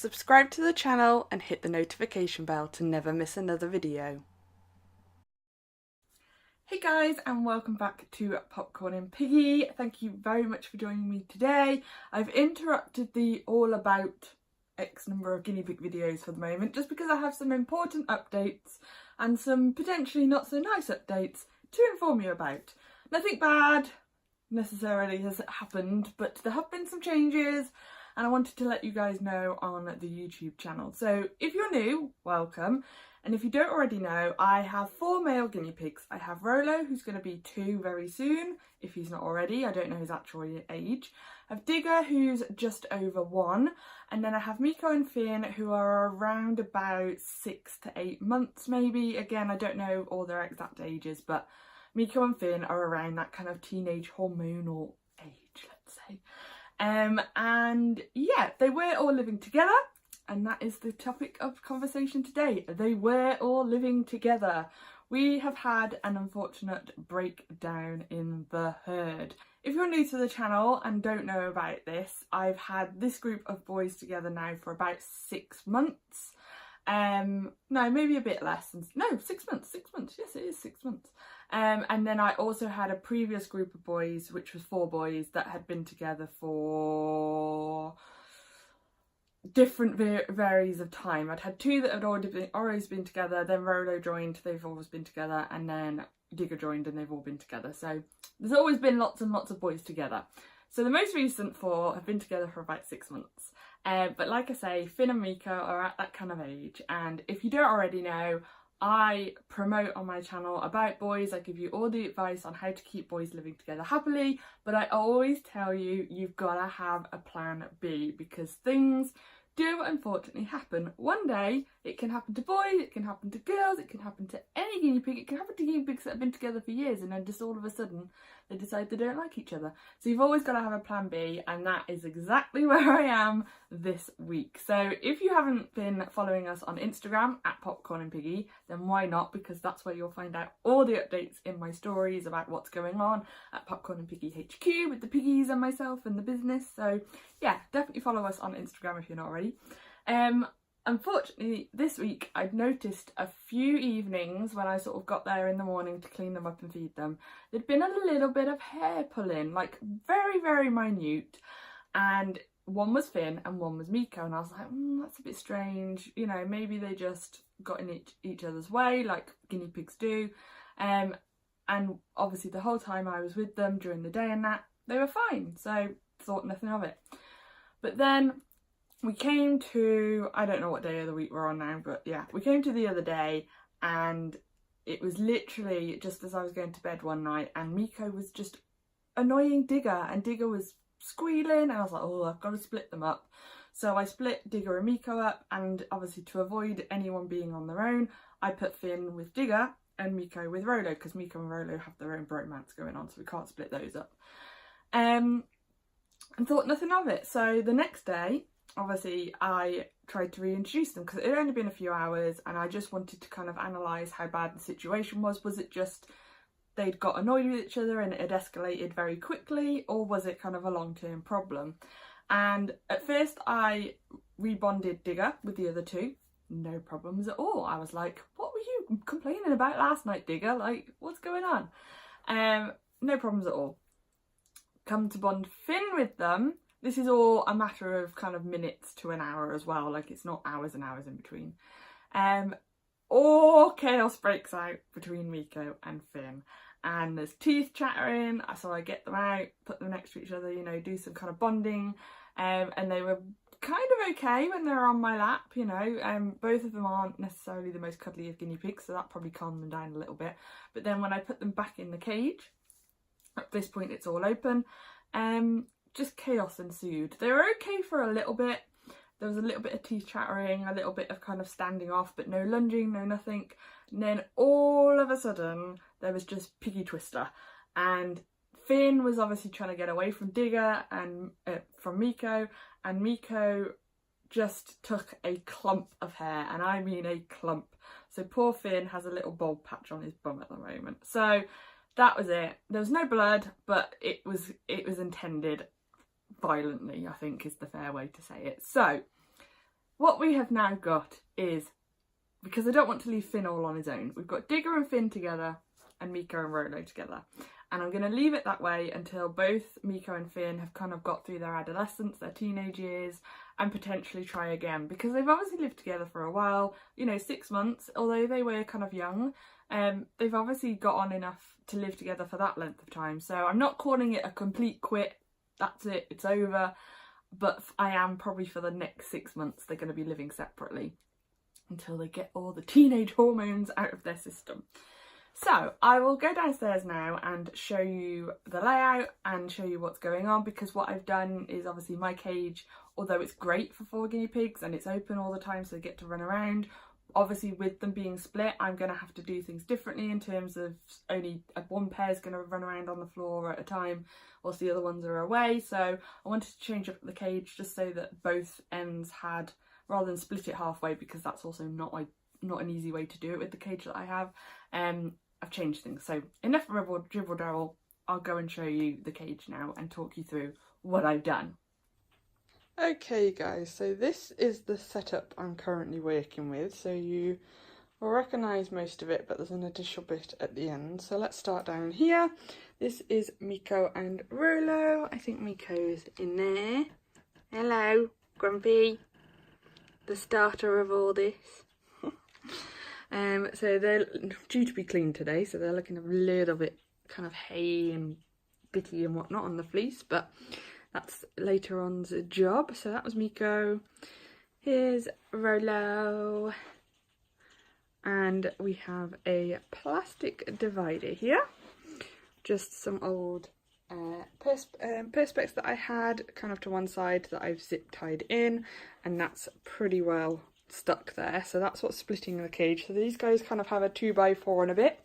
Subscribe to the channel and hit the notification bell to never miss another video. Hey guys, and welcome back to Popcorning Piggy. Thank you very much for joining me today. I've interrupted the all about X number of guinea pig videos for the moment just because I have some important updates and some potentially not so nice updates to inform you about. Nothing bad necessarily has happened, but there have been some changes and I wanted to let you guys know on the YouTube channel. So if you're new, welcome. And if you don't already know, I have 4 male guinea pigs. I have Rolo, who's going to be 2 very soon, if he's not already. I don't know his actual age. I have Digger, who's just over 1. And then I have Miko and Finn, who are around about 6 to 8 months maybe. Again, I don't know all their exact ages, but Miko and Finn are around that kind of teenage hormonal age, let's say. And yeah, they were all living together. And that is the topic of conversation today. They were all living together. We have had an unfortunate breakdown in the herd. If you're new to the channel and don't know about this, I've had this group of boys together now for about 6 months. No, maybe a bit less. No, 6 months. 6 months. Yes, it is 6 months. And then I also had a previous group of boys, which was 4 boys that had been together for different varies of time. I'd had 2 that had always been together, then Rolo joined, they've always been together, and then Digger joined and they've all been together. So there's always been lots and lots of boys together. So the most recent 4 have been together for about 6 months. But like I say, Finn and Miko are at that kind of age, and if you don't already know, I promote on my channel about boys. I give you all the advice on how to keep boys living together happily, but I always tell you, you've got to have a plan B, because things do unfortunately happen. One day it can happen to boys, it can happen to girls, it can happen to any guinea pig, it can happen to guinea pigs that have been together for years and then just all of a sudden they decide they don't like each other. So you've always got to have a plan B, and that is exactly where I am this week. So if you haven't been following us on Instagram at Popcorning Piggy, then why not? Because that's where you'll find out all the updates in my stories about what's going on at Popcorning Piggy HQ with the piggies and myself and the business. So yeah, definitely follow us on Instagram if you're not already. Unfortunately, this week I'd noticed a few evenings when I sort of got there in the morning to clean them up and feed them, there'd been a little bit of hair pulling, like very, very minute. And one was Finn and one was Miko, and I was like, that's a bit strange. You know, maybe they just got in each other's way like guinea pigs do. And obviously the whole time I was with them during the day and that, they were fine. So thought nothing of it. But then we came to, I don't know what day of the week we're on now, but yeah, we came to the other day and it was literally just as I was going to bed one night and Miko was just annoying Digger, and Digger was squealing, and I was like, oh, I've got to split them up. So I split Digger and Miko up, and obviously to avoid anyone being on their own, I put Finn with Digger and Miko with Rolo, because Miko and Rolo have their own bromance going on, so we can't split those up. And thought nothing of it. So the next day, obviously I tried to reintroduce them because it had only been a few hours and I just wanted to kind of analyse how bad the situation was. Was it just they'd got annoyed with each other and it had escalated very quickly, or was it kind of a long-term problem? And at first I rebonded Digger with the other 2. No problems at all. I was like, what were you complaining about last night, Digger? Like, what's going on? No problems at all. Come to bond Finn with them, this is all a matter of kind of minutes to an hour as well, like it's not hours and hours in between. All chaos breaks out between Miko and Finn, and there's teeth chattering, so I get them out, put them next to each other, you know, do some kind of bonding, and they were kind of okay when they were on my lap, you know. Both of them aren't necessarily the most cuddly of guinea pigs, so that probably calmed them down a little bit. But then when I put them back in the cage, at this point it's all open, just chaos ensued. They were okay for a little bit. There was a little bit of teeth chattering, a little bit of kind of standing off, but no lunging, no nothing. And then all of a sudden there was just Piggy Twister, and Finn was obviously trying to get away from Digger and from Miko, and Miko just took a clump of hair, and I mean a clump. So poor Finn has a little bald patch on his bum at the moment. So that was it. There was no blood, but it was intended violently, I think is the fair way to say it. So what we have now got is, because I don't want to leave Finn all on his own, we've got Digger and Finn together and Miko and Rolo together. And I'm going to leave it that way until both Miko and Finn have kind of got through their adolescence, their teenage years, and potentially try again. Because they've obviously lived together for a while, you know, 6 months, although they were kind of young. They've obviously got on enough to live together for that length of time. So I'm not calling it a complete quit, that's it, it's over. But I am probably for the next 6 months they're going to be living separately until they get all the teenage hormones out of their system. So I will go downstairs now and show you the layout and show you what's going on, because what I've done is obviously my cage, although it's great for 4 guinea pigs and it's open all the time so they get to run around, obviously with them being split I'm going to have to do things differently in terms of only one pair is going to run around on the floor at a time whilst the other ones are away. So I wanted to change up the cage just so that both ends had, rather than split it halfway, because that's also not an easy way to do it with the cage that I have. I've changed things. So enough dribble dabble, I'll go and show you the cage now and talk you through what I've done. Okay guys, so this is the setup I'm currently working with. So you will recognise most of it, but there's an additional bit at the end. So let's start down here. This is Miko and Rolo. I think Miko's in there. Hello, Grumpy. The starter of all this. So they're due to be cleaned today, so they're looking a little bit kind of hay and bitty and whatnot on the fleece, but that's later on's job. So that was Miko. Here's Rolo. And we have a plastic divider here. Just some old perspex that I had kind of to one side that I've zip tied in, and that's pretty well stuck there. So that's what's splitting the cage. So these guys kind of have a 2x4 and a bit,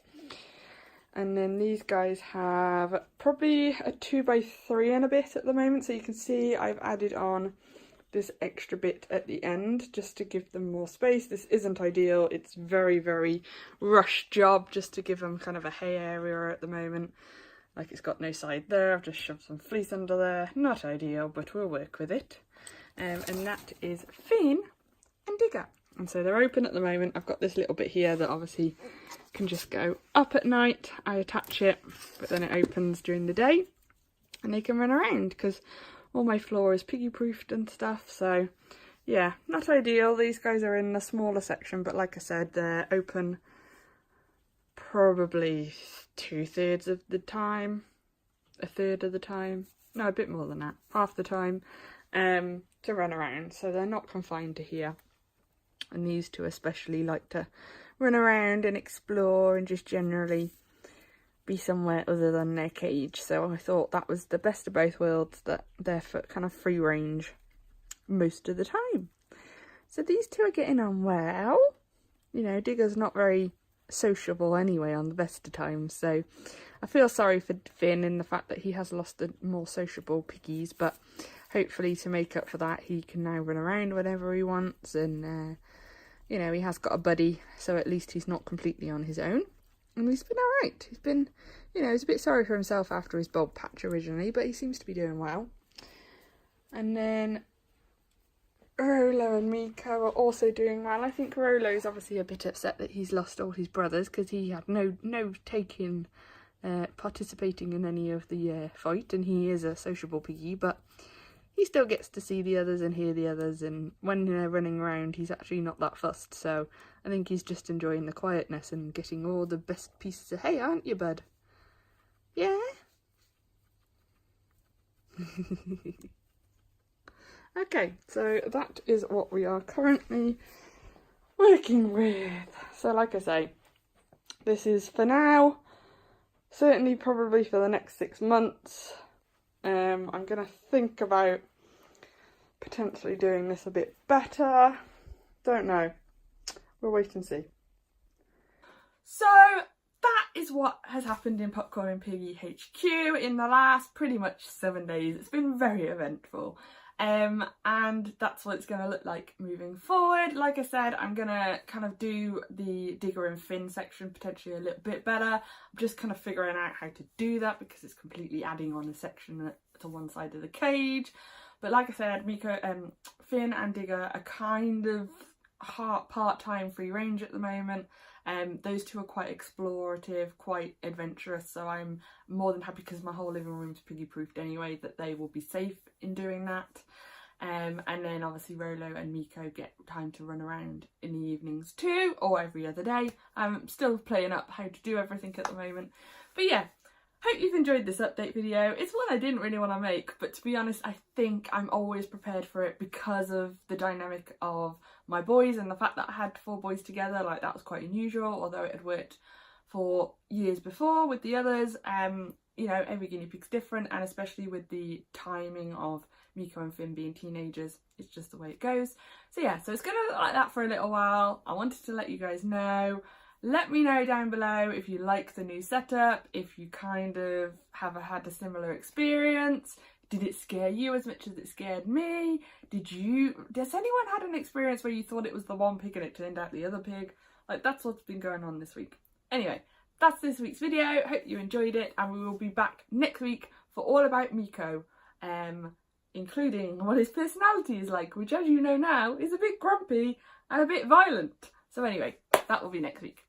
and then these guys have probably a 2x3 and a bit at the moment. So you can see I've added on this extra bit at the end just to give them more space. This isn't ideal, it's very rushed job just to give them kind of a hay area at the moment. Like, it's got no side there, I've just shoved some fleece under there. Not ideal, but we'll work with it. And that is Finn and Digger. And so they're open at the moment. I've got this little bit here that obviously can just go up at night. I attach it, but then it opens during the day and they can run around because all my floor is piggy proofed and stuff. So yeah, not ideal. These guys are in the smaller section, but like I said, they're open probably 2/3 of the time, 1/3 of the time, no, a bit more than that, half the time, to run around. So they're not confined to here. And these two especially like to run around and explore and just generally be somewhere other than their cage. So I thought that was the best of both worlds, that they're for kind of free range most of the time. So these two are getting on well. You know, Digger's not very sociable anyway on the best of times, so I feel sorry for Finn in the fact that he has lost the more sociable piggies, but hopefully to make up for that he can now run around whenever he wants, and you know, he has got a buddy, so at least he's not completely on his own. And he's been alright. He's been, you know, he's a bit sorry for himself after his bulb patch originally, but he seems to be doing well. And then Rolo and Miko are also doing well. I think Rolo's obviously a bit upset that he's lost all his brothers because he had no take in participating in any of the fight, and he is a sociable piggy, but he still gets to see the others and hear the others, and when they're running around he's actually not that fussed. So I think he's just enjoying the quietness and getting all the best pieces of hay, aren't you, bud? Yeah? Okay, so that is what we are currently working with. So like I say, this is for now, certainly probably for the next 6 months. I'm going to think about potentially doing this a bit better. Don't know. We'll wait and see. So that is what has happened in Popcorning Piggy HQ in the last pretty much 7 days. It's been very eventful. And that's what it's going to look like moving forward. Like I said, I'm going to kind of do the Digger and Finn section potentially a little bit better. I'm just kind of figuring out how to do that because it's completely adding on a section to one side of the cage. But like I said, Finn and Digger are kind of part-time free range at the moment. Those two are quite explorative, quite adventurous, so I'm more than happy, because my whole living room's piggy proofed anyway, that they will be safe in doing that. And then obviously Rolo and Miko get time to run around in the evenings too, or every other day. I'm still playing up how to do everything at the moment. But yeah, hope you've enjoyed this update video. It's one I didn't really want to make, but to be honest, I think I'm always prepared for it because of the dynamic of my boys and the fact that I had 4 boys together. Like, that was quite unusual, although it had worked for years before with the others. You know, every guinea pig's different, and especially with the timing of Miko and Finn being teenagers, it's just the way it goes. So yeah, so it's going to look like that for a little while. I wanted to let you guys know. Let me know down below if you like the new setup, if you kind of have had a similar experience. Did it scare you as much as it scared me? Has anyone had an experience where you thought it was the one pig and it turned out the other pig? Like, that's what's been going on this week. Anyway, that's this week's video. Hope you enjoyed it, and we will be back next week for all about Miko, including what his personality is like, which, as you know now, is a bit grumpy and a bit violent. So anyway, that will be next week.